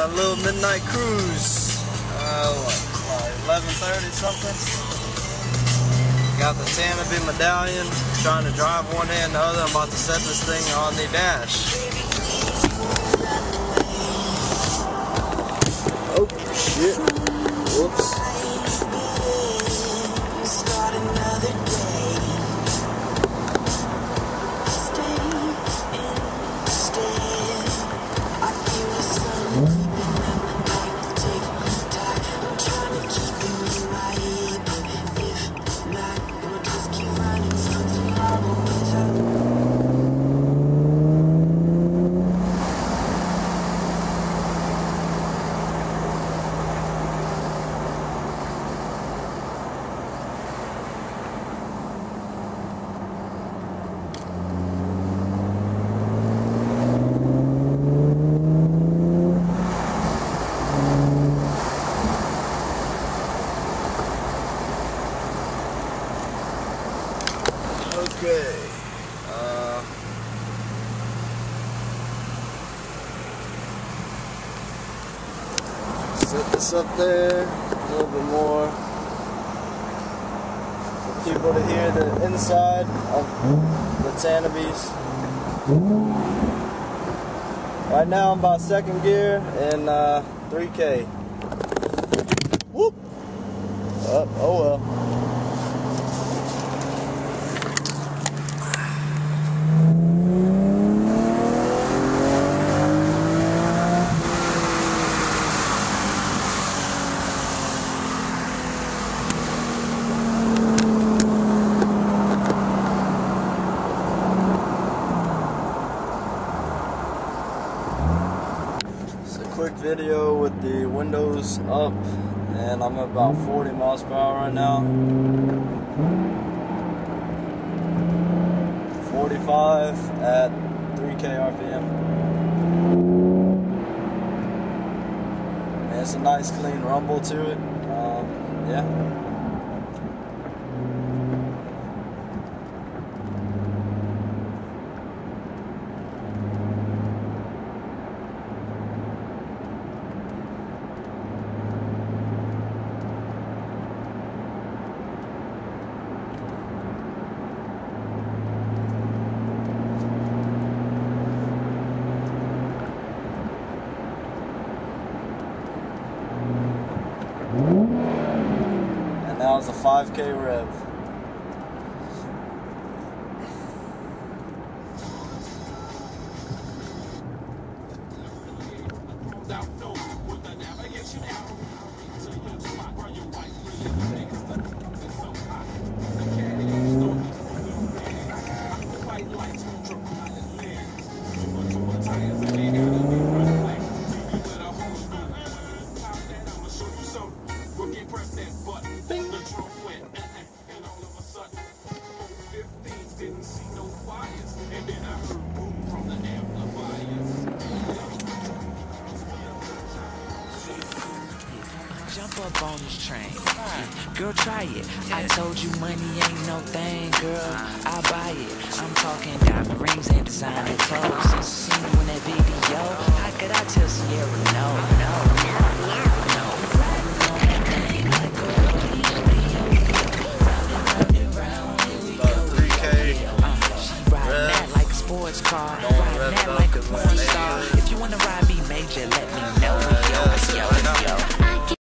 a little midnight cruise. Like 11:30 something. Got the Tanabe medallion. Trying to drive one day and the other. I'm about to set this thing on the dash. Oh shit! Whoops. Okay. Set this up there a little bit more for people to hear the inside of the Tanabes. Right now I'm about second gear in 3K. Whoop! Oh well. Quick video with the windows up, and I'm at about 40 miles per hour right now. 45 at 3K RPM. And it's a nice clean rumble to it. Yeah. And that was a 5K rev. Jump up on this train, girl, try it. I told you money ain't no thing, girl, I buy it. I'm talking diamond rings and designer clothes. Since seen you in that video, how could I tell Sierra no? About 3K. She riding that like a sports car, riding that like a porn star. If you wanna ride me major, let me